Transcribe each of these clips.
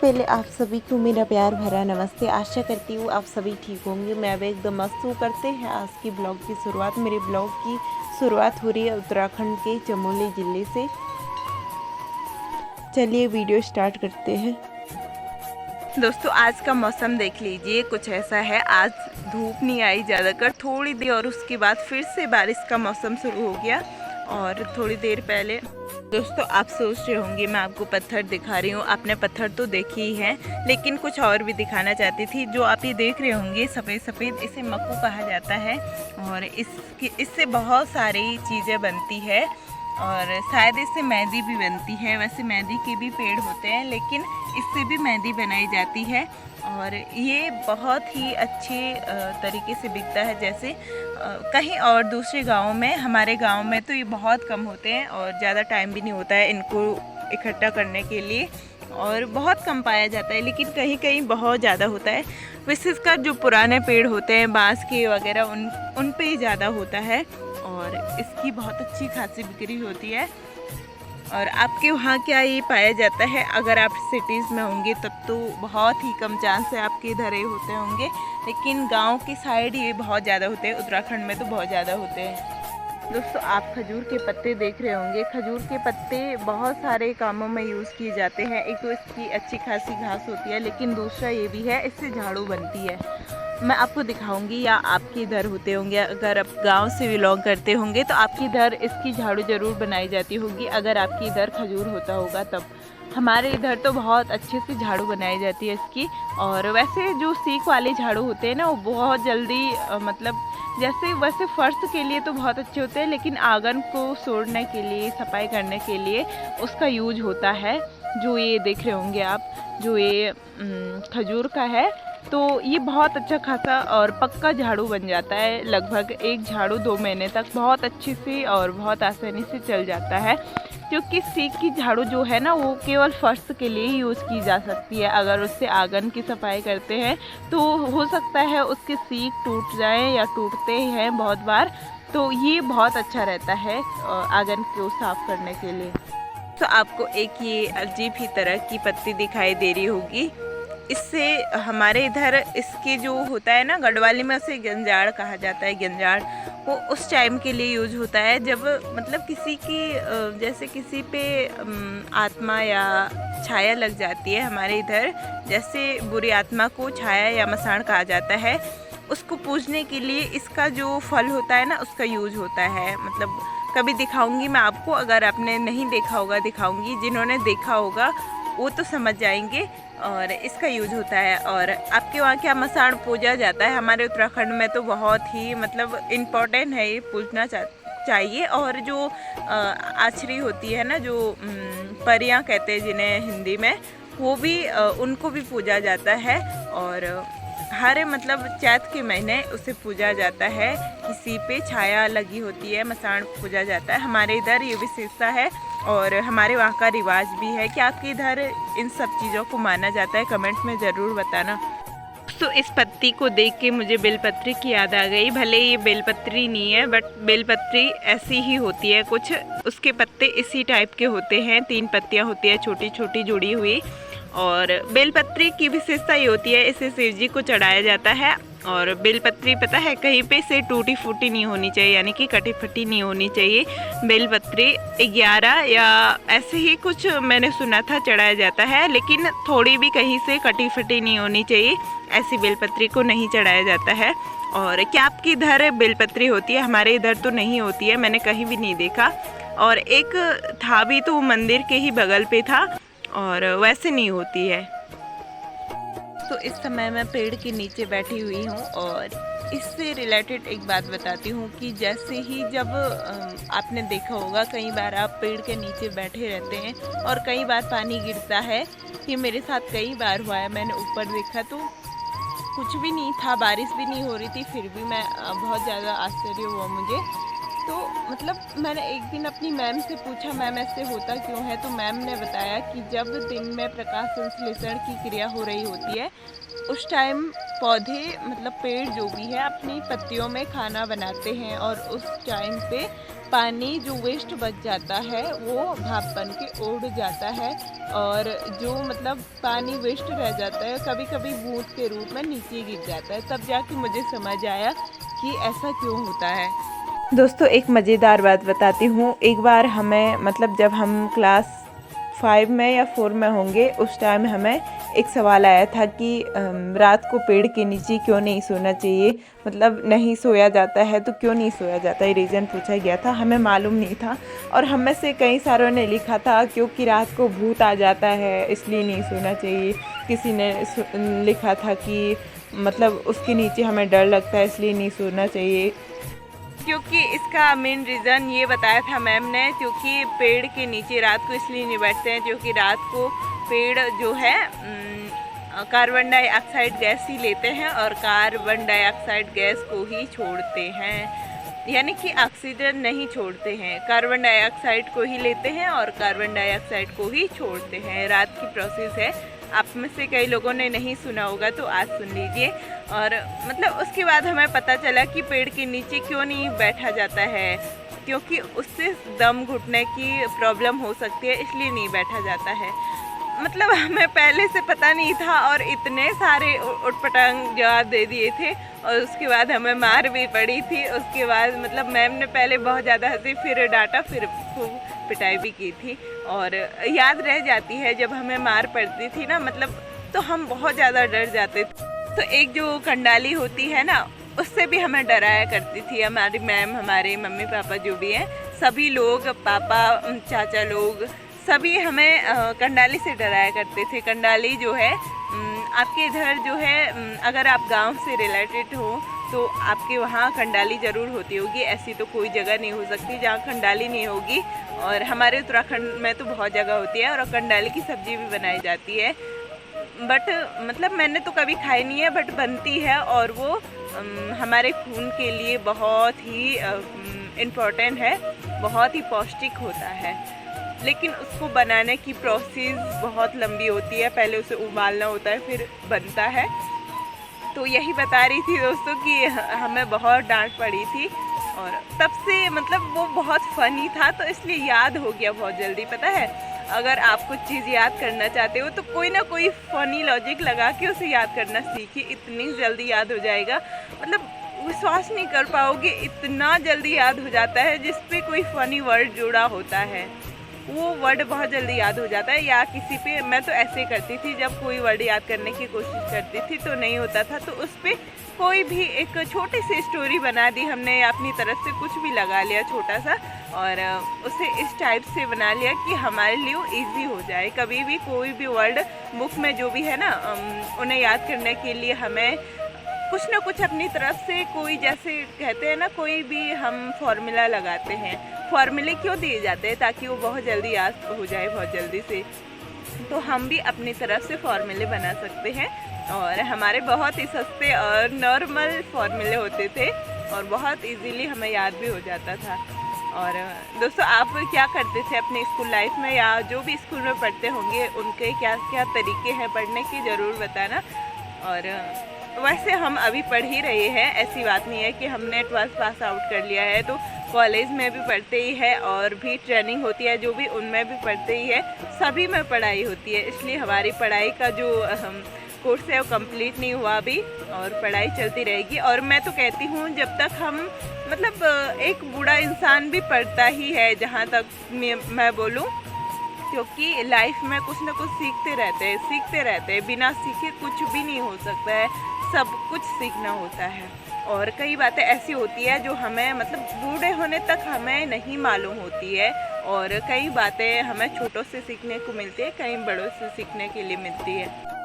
पहले आप सभी को मेरा प्यार भरा नमस्ते। आशा करती हूँ आप सभी ठीक होंगे। मैं अब एकदम मस्त हूँ। करते हैं आज की ब्लॉग की शुरुआत। मेरे ब्लॉग की शुरुआत हो रही है उत्तराखंड के चमोली ज़िले से। चलिए वीडियो स्टार्ट करते हैं। दोस्तों आज का मौसम देख लीजिए, कुछ ऐसा है। आज धूप नहीं आई ज़्यादातर, थोड़ी देर और उसके बाद फिर से बारिश का मौसम शुरू हो गया। और थोड़ी देर पहले दोस्तों आप सोच रहे होंगे मैं आपको पत्थर दिखा रही हूँ। आपने पत्थर तो देखे ही हैं, लेकिन कुछ और भी दिखाना चाहती थी। जो आप ये देख रहे होंगे सफ़ेद सफ़ेद, इसे मक्कू कहा जाता है और इससे बहुत सारी चीज़ें बनती है और शायद इससे मेहंदी भी बनती है। वैसे मेहंदी के भी पेड़ होते हैं, लेकिन इससे भी मेहंदी बनाई जाती है और ये बहुत ही अच्छे तरीके से बिकता है। जैसे कहीं और दूसरे गाँव में, हमारे गाँव में तो ये बहुत कम होते हैं और ज़्यादा टाइम भी नहीं होता है इनको इकट्ठा करने के लिए और बहुत कम पाया जाता है, लेकिन कहीं कहीं बहुत ज़्यादा होता है। विशेषकर जो पुराने पेड़ होते हैं बांस के वगैरह, उन पे ही ज़्यादा होता है और इसकी बहुत अच्छी खासी बिक्री होती है। और आपके वहाँ क्या ये पाया जाता है? अगर आप सिटीज़ में होंगे तब तो बहुत ही कम चांस है आपके इधर ये होते होंगे, लेकिन गांव की साइड ये बहुत ज़्यादा होते हैं। उत्तराखंड में तो बहुत ज़्यादा होते हैं। दोस्तों आप खजूर के पत्ते देख रहे होंगे। खजूर के पत्ते बहुत सारे कामों में यूज़ किए जाते हैं। एक तो इसकी अच्छी खासी घास होती है, लेकिन दूसरा ये भी है इससे झाड़ू बनती है। मैं आपको दिखाऊंगी, या आपके इधर होते होंगे। अगर आप गांव से बिलोंग करते होंगे तो आपके इधर इसकी झाड़ू ज़रूर बनाई जाती होगी, अगर आपके इधर खजूर होता होगा तब। हमारे इधर तो बहुत अच्छे से झाड़ू बनाई जाती है इसकी। और वैसे जो सीख वाले झाड़ू होते हैं ना, वो बहुत जल्दी मतलब वैसे फर्श के लिए तो बहुत अच्छे होते हैं, लेकिन आंगन को सोड़ने के लिए, सफाई करने के लिए उसका यूज होता है। जो ये देख रहे होंगे आप, जो ये खजूर का है, तो ये बहुत अच्छा खासा और पक्का झाड़ू बन जाता है। लगभग एक झाड़ू 2 महीने तक बहुत अच्छे से और बहुत आसानी से चल जाता है। क्योंकि सीख की झाड़ू जो है ना, वो केवल फर्श के लिए ही यूज़ की जा सकती है। अगर उससे आंगन की सफाई करते हैं तो हो सकता है उसके सीख टूट जाएं या टूटते हैं बहुत बार, तो ये बहुत अच्छा रहता है आंगन को साफ करने के लिए। तो आपको एक ये अजीब ही तरह की पत्ती दिखाई दे रही होगी। इससे हमारे इधर इसके जो होता है ना, गढ़वाली में उसे गंजाड़ कहा जाता है। गंजाड़ वो उस टाइम के लिए यूज होता है जब मतलब किसी की जैसे किसी पे आत्मा या छाया लग जाती है। हमारे इधर जैसे बुरी आत्मा को छाया या मसाण कहा जाता है, उसको पूजने के लिए इसका जो फल होता है ना, उसका यूज होता है। मतलब कभी दिखाऊंगी मैं आपको, अगर आपने नहीं देखा होगा दिखाऊंगी। जिन्होंने देखा होगा वो तो समझ जाएंगे। और इसका यूज होता है। और आपके वहाँ क्या मसाण पूजा जाता है? हमारे उत्तराखंड में तो बहुत ही मतलब इम्पोर्टेंट है, ये पूजना चाहिए। और जो आछरी होती है ना, जो परियां कहते हैं जिन्हें हिंदी में, वो भी उनको भी पूजा जाता है। और हर मतलब चैत के महीने उसे पूजा जाता है। किसी पे छाया लगी होती है, मसाण पूजा जाता है। हमारे इधर ये विशेषता है और हमारे वहाँ का रिवाज भी है। कि आपके इधर इन सब चीज़ों को माना जाता है? कमेंट में ज़रूर बताना। तो इस पत्ती को देख के मुझे बेलपत्री की याद आ गई। भले ये बेलपत्री नहीं है, बट बेलपत्री ऐसी ही होती है कुछ। उसके पत्ते इसी टाइप के होते हैं, 3 पत्तियाँ होती है छोटी छोटी जुड़ी हुई। और बेलपत्री की विशेषता ये होती है, इसे शिव जी को चढ़ाया जाता है। और बेलपत्री पता है कहीं पे से टूटी फूटी नहीं होनी चाहिए, यानी कि कटी फटी नहीं होनी चाहिए। बेलपत्री 11 या ऐसे ही कुछ मैंने सुना था चढ़ाया जाता है, लेकिन थोड़ी भी कहीं से कटी फटी नहीं होनी चाहिए। ऐसी बेलपत्री को नहीं चढ़ाया जाता है। और क्या आपकी इधर बेलपत्री होती है? हमारे इधर तो नहीं होती है, मैंने कहीं भी नहीं देखा। और एक था भी तो मंदिर के ही बगल पे था, और वैसे नहीं होती है। तो इस समय मैं पेड़ के नीचे बैठी हुई हूँ और इससे रिलेटेड एक बात बताती हूँ कि जैसे ही जब आपने देखा होगा कई बार आप पेड़ के नीचे बैठे रहते हैं और कई बार पानी गिरता है। ये मेरे साथ कई बार हुआ है। मैंने ऊपर देखा तो कुछ भी नहीं था, बारिश भी नहीं हो रही थी, फिर भी मैं बहुत ज़्यादा आश्चर्य हुआ मुझे। तो मतलब मैंने एक दिन अपनी मैम से पूछा, मैम ऐसे होता क्यों है? तो मैम ने बताया कि जब दिन में प्रकाश संश्लेषण की क्रिया हो रही होती है, उस टाइम पौधे मतलब पेड़ जो भी है अपनी पत्तियों में खाना बनाते हैं और उस टाइम पे पानी जो वेस्ट बच जाता है वो भाप बन के उड़ जाता है और जो मतलब पानी वेस्ट रह जाता है कभी कभी बूंद के रूप में नीचे गिर जाता है। तब जाके मुझे समझ आया कि ऐसा क्यों होता है। दोस्तों एक मज़ेदार बात बताती हूँ। एक बार हमें मतलब जब हम क्लास 5 में या 4 में होंगे उस टाइम हमें एक सवाल आया था कि रात को पेड़ के नीचे क्यों नहीं सोना चाहिए, मतलब नहीं सोया जाता है तो क्यों नहीं सोया जाता, ये रीज़न पूछा गया था। हमें मालूम नहीं था और हम में से कई सारों ने लिखा था क्योंकि रात को भूत आ जाता है इसलिए नहीं सोना चाहिए। किसी ने लिखा था कि मतलब उसके नीचे हमें डर लगता है इसलिए नहीं सोना चाहिए। क्योंकि इसका मेन रीज़न ये बताया था मैम ने, क्योंकि पेड़ के नीचे रात को इसलिए नहीं बैठते हैं क्योंकि रात को पेड़ जो है कार्बन डाइऑक्साइड गैस ही लेते हैं और कार्बन डाइऑक्साइड गैस को ही छोड़ते हैं, यानी कि ऑक्सीजन नहीं छोड़ते हैं, कार्बन डाइऑक्साइड को ही लेते हैं और कार्बन डाइऑक्साइड को ही छोड़ते हैं। रात की प्रोसेस है, आप में से कई लोगों ने नहीं सुना होगा तो आज सुन लीजिए। और मतलब उसके बाद हमें पता चला कि पेड़ के नीचे क्यों नहीं बैठा जाता है, क्योंकि उससे दम घुटने की प्रॉब्लम हो सकती है इसलिए नहीं बैठा जाता है। मतलब हमें पहले से पता नहीं था और इतने सारे उटपटांग जवाब दे दिए थे और उसके बाद हमें मार भी पड़ी थी। उसके बाद मतलब मैम ने पहले बहुत ज़्यादा हंसी, फिर डांटा, फिर खूब पिटाई भी की थी और याद रह जाती है जब हमें मार पड़ती थी ना, मतलब तो हम बहुत ज़्यादा डर जाते थे। तो एक जो कंडाली होती है ना उससे भी हमें डराया करती थी हमारी मैम, हमारे मम्मी पापा जो भी हैं सभी लोग, पापा चाचा लोग सभी हमें कंडाली से डराया करते थे। कंडाली जो है आपके इधर जो है अगर आप गांव से रिलेटेड हो तो आपके वहाँ कंडाली ज़रूर होती होगी, ऐसी तो कोई जगह नहीं हो सकती जहाँ कंडाली नहीं होगी। और हमारे उत्तराखंड में तो बहुत जगह होती है और कंडाली की सब्ज़ी भी बनाई जाती है। बट मतलब मैंने तो कभी खाई नहीं है, बट बनती है और वो हमारे खून के लिए बहुत ही इम्पोर्टेंट है, बहुत ही पौष्टिक होता है। लेकिन उसको बनाने की प्रोसेस बहुत लंबी होती है, पहले उसे उबालना होता है फिर बनता है। तो यही बता रही थी दोस्तों कि हमें बहुत डांट पड़ी थी और तब से मतलब वो बहुत फ़नी था तो इसलिए याद हो गया बहुत जल्दी। पता है अगर आप कुछ चीज़ याद करना चाहते हो तो कोई ना कोई फ़नी लॉजिक लगा के उसे याद करना सीखिए, इतनी जल्दी याद हो जाएगा, मतलब विश्वास नहीं कर पाओगे इतना जल्दी याद हो जाता है। जिस पे कोई फ़नी वर्ड जुड़ा होता है वो वर्ड बहुत जल्दी याद हो जाता है। या किसी पे, मैं तो ऐसे करती थी जब कोई वर्ड याद करने की कोशिश करती थी तो नहीं होता था तो उस पर कोई भी एक छोटी सी स्टोरी बना दी हमने या अपनी तरफ से कुछ भी लगा लिया छोटा सा और उसे इस टाइप से बना लिया कि हमारे लिए इजी हो जाए। कभी भी कोई भी वर्ड बुक में जो भी है ना उन्हें याद करने के लिए हमें कुछ ना कुछ अपनी तरफ से, कोई जैसे कहते हैं ना कोई भी हम फॉर्मूला लगाते हैं, फॉर्मूले क्यों दिए जाते हैं ताकि वो बहुत जल्दी याद हो जाए बहुत जल्दी से। तो हम भी अपनी तरफ से फॉर्मूले बना सकते हैं और हमारे बहुत ही सस्ते और नॉर्मल फॉर्मूले होते थे और बहुत इजीली हमें याद भी हो जाता था। और दोस्तों आप क्या करते थे अपने स्कूल लाइफ में या जो भी स्कूल में पढ़ते होंगे उनके क्या क्या तरीके हैं पढ़ने के, ज़रूर बताना। और वैसे हम अभी पढ़ ही रहे हैं, ऐसी बात नहीं है कि हमने 12th पास आउट कर लिया है तो कॉलेज में भी पढ़ते ही है और भी ट्रेनिंग होती है जो भी उनमें भी पढ़ते ही है, सभी में पढ़ाई होती है। इसलिए हमारी पढ़ाई का जो कोर्स है वो कंप्लीट नहीं हुआ अभी और पढ़ाई चलती रहेगी। और मैं तो कहती हूँ जब तक हम मतलब एक बूढ़ा इंसान भी पढ़ता ही है जहाँ तक मैं बोलूँ, क्योंकि लाइफ में कुछ ना कुछ सीखते रहते हैं, बिना सीखे कुछ भी नहीं हो सकता है, सब कुछ सीखना होता है। और कई बातें ऐसी होती है जो हमें मतलब बूढ़े होने तक हमें नहीं मालूम होती है और कई बातें हमें छोटों से सीखने को मिलती है, कई बड़ों से सीखने के लिए मिलती है।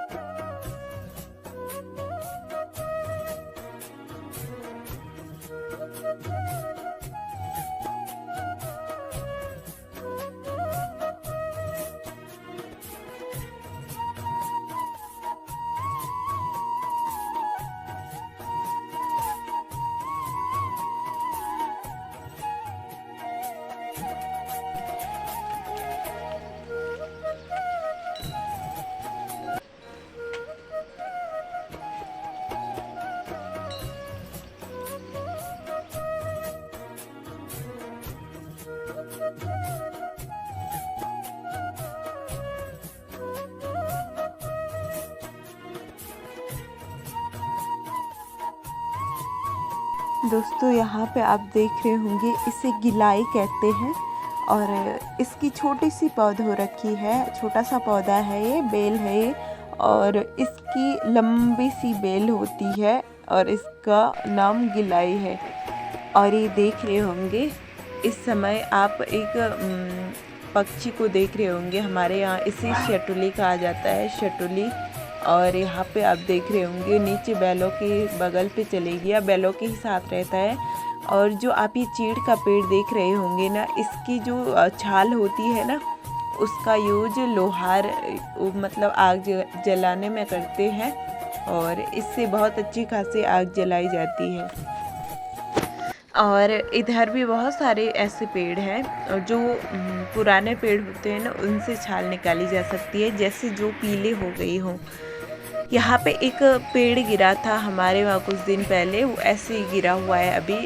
दोस्तों यहाँ पे आप देख रहे होंगे, इसे गिलाई कहते हैं और इसकी छोटी सी पौध हो रखी है, छोटा सा पौधा है ये, बेल है ये, और इसकी लंबी सी बेल होती है और इसका नाम गिलाई है। और ये देख रहे होंगे इस समय आप एक पक्षी को देख रहे होंगे, हमारे यहाँ इसे शटुली कहा जाता है, शटुली। और यहाँ पे आप देख रहे होंगे नीचे बैलों के बगल पे चले गया, बैलों के ही साथ रहता है। और जो आप ये चीड़ का पेड़ देख रहे होंगे ना, इसकी जो छाल होती है ना, उसका यूज लोहार मतलब आग जलाने में करते हैं और इससे बहुत अच्छी खासी आग जलाई जाती है। और इधर भी बहुत सारे ऐसे पेड़ हैं और जो पुराने पेड़ होते हैं ना, उनसे छाल निकाली जा सकती है, जैसे जो पीले हो गई हों। यहाँ पे एक पेड़ गिरा था हमारे वहाँ कुछ दिन पहले, वो ऐसे ही गिरा हुआ है अभी,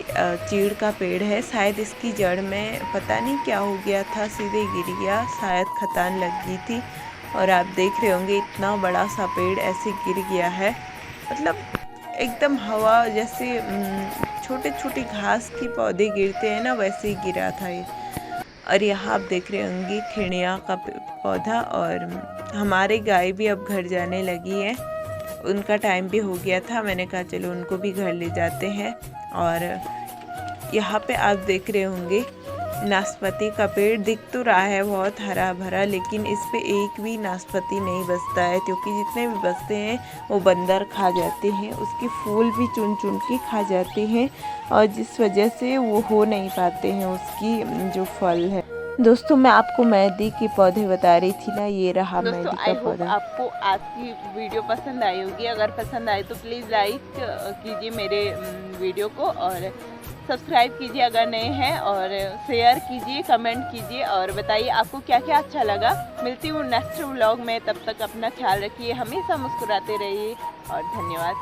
चीड़ का पेड़ है। शायद इसकी जड़ में पता नहीं क्या हो गया था, सीधे गिर गया, शायद खतान लग गई थी। और आप देख रहे होंगे इतना बड़ा सा पेड़ ऐसे गिर गया है, मतलब एकदम हवा जैसे छोटे छोटे घास के पौधे गिरते हैं ना, वैसे ही गिरा था ये। और यहाँ आप देख रहे होंगे खिड़िया का पौधा। और हमारे गाय भी अब घर जाने लगी है, उनका टाइम भी हो गया था, मैंने कहा चलो उनको भी घर ले जाते हैं। और यहाँ पे आप देख रहे होंगे नाशपाती का पेड़ दिख तो रहा है बहुत हरा भरा, लेकिन इस पे एक भी नाशपाती नहीं बचता है, क्योंकि जितने भी बचते हैं वो बंदर खा जाते हैं, उसके फूल भी चुन चुन के खा जाते हैं, और जिस वजह से वो हो नहीं पाते हैं उसकी जो फल है। दोस्तों मैं आपको मेहंदी के पौधे बता रही थी ना, ये रहा मेहंदी का पौधा। आपको आज की वीडियो पसंद आई होगी, अगर पसंद आई तो प्लीज़ लाइक कीजिए मेरे वीडियो को और सब्सक्राइब कीजिए अगर नए हैं, और शेयर कीजिए, कमेंट कीजिए और बताइए आपको क्या क्या अच्छा लगा। मिलती हूँ नेक्स्ट व्लॉग में, तब तक अपना ख्याल रखिए, हमेशा मुस्कुराते रहिए और धन्यवाद।